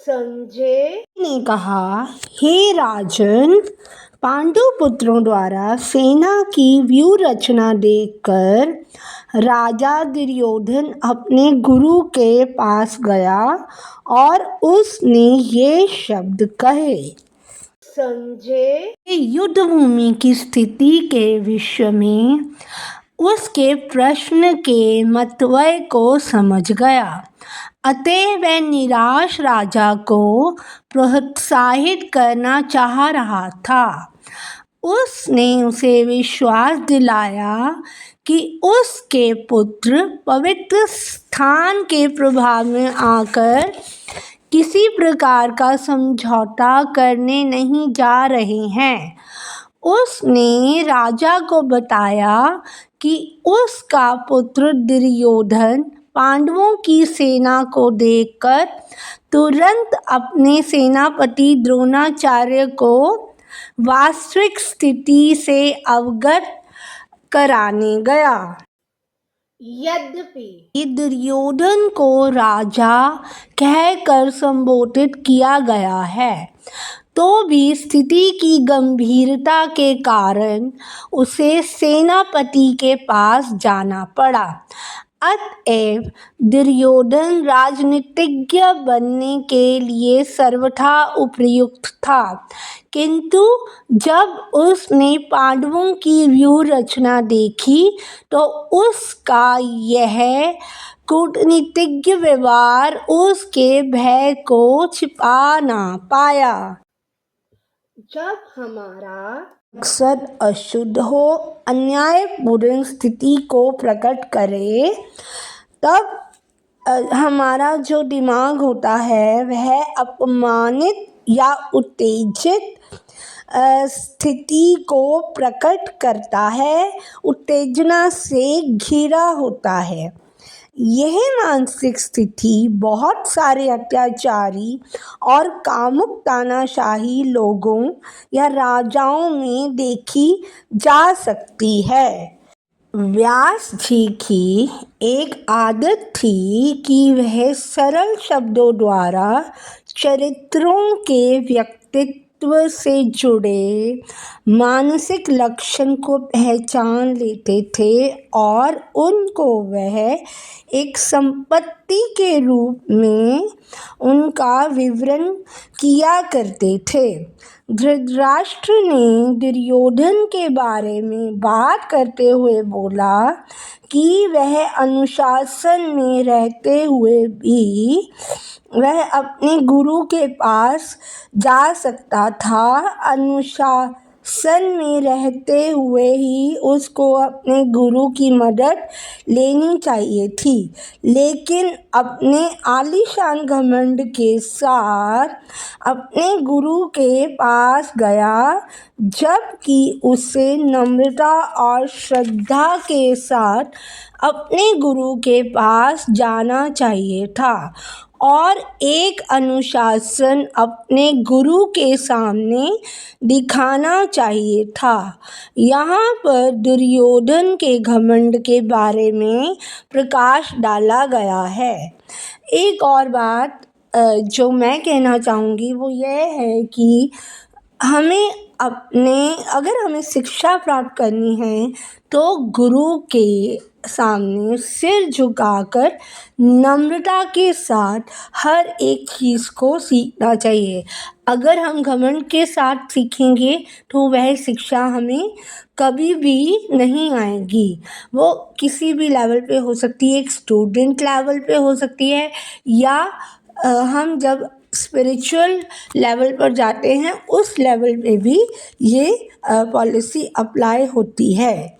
संजय ने कहा, हे राजन, पांडु पुत्रों द्वारा सेना की व्यूह रचना देखकर राजा दुर्योधन अपने गुरु के पास गया और उसने ये शब्द कहे। संजय युद्ध भूमि की स्थिति के विषय में उसके प्रश्न के मतवय को समझ गया, अतः वह निराश राजा को प्रोत्साहित करना चाह रहा था। उसने उसे विश्वास दिलाया कि उसके पुत्र पवित्र स्थान के प्रभाव में आकर किसी प्रकार का समझौता करने नहीं जा रहे हैं। उसने राजा को बताया कि उसका पुत्र दुर्योधन पांडवों की सेना को देखकर तुरंत अपने सेनापति द्रोणाचार्य को वास्तविक स्थिति से अवगत कराने गया। यद्यपि दुर्योधन को राजा कहकर संबोधित किया गया है, तो भी स्थिति की गंभीरता के कारण उसे सेनापति के पास जाना पड़ा। अतएव दुर्योधन राजनीतिज्ञ बनने के लिए सर्वथा उपयुक्त था, किंतु जब उसने पांडवों की व्यूह रचना देखी तो उसका यह कूटनीतिज्ञ व्यवहार उसके भय को छिपा ना पाया। जब हमारा मकसद अशुद्ध हो, अन्यायपूर्ण स्थिति को प्रकट करे, तब हमारा जो दिमाग होता है वह अपमानित या उत्तेजित स्थिति को प्रकट करता है, उत्तेजना से घिरा होता है। यह मानसिक स्थिति बहुत सारे अत्याचारी और कामुक तानाशाही लोगों या राजाओं में देखी जा सकती है। व्यास जी की एक आदत थी कि वह सरल शब्दों द्वारा चरित्रों के व्यक्तित्व से जुड़े मानसिक लक्षण को पहचान लेते थे और उनको वह एक संपत्ति के रूप में उनका विवरण किया करते थे। धृतराष्ट्र ने दुर्योधन के बारे में बात करते हुए बोला कि वह अनुशासन में रहते हुए भी वह अपने गुरु के पास जा सकता था। अनुशासन में रहते हुए ही उसको अपने गुरु की मदद लेनी चाहिए थी, लेकिन अपने आलीशान घमंड के साथ अपने गुरु के पास गया, जबकि उसे नम्रता और श्रद्धा के साथ अपने गुरु के पास जाना चाहिए था और एक अनुशासन अपने गुरु के सामने दिखाना चाहिए था। यहाँ पर दुर्योधन के घमंड के बारे में प्रकाश डाला गया है। एक और बात जो मैं कहना चाहूँगी वो यह है कि अगर हमें शिक्षा प्राप्त करनी है तो गुरु के सामने सिर झुकाकर नम्रता के साथ हर एक चीज़ को सीखना चाहिए। अगर हम घमंड के साथ सीखेंगे तो वह शिक्षा हमें कभी भी नहीं आएगी। वो किसी भी लेवल पे हो सकती है, एक स्टूडेंट लेवल पे हो सकती है, या हम जब स्पिरिचुअल लेवल पर जाते हैं उस लेवल पे भी ये पॉलिसी अप्लाई होती है।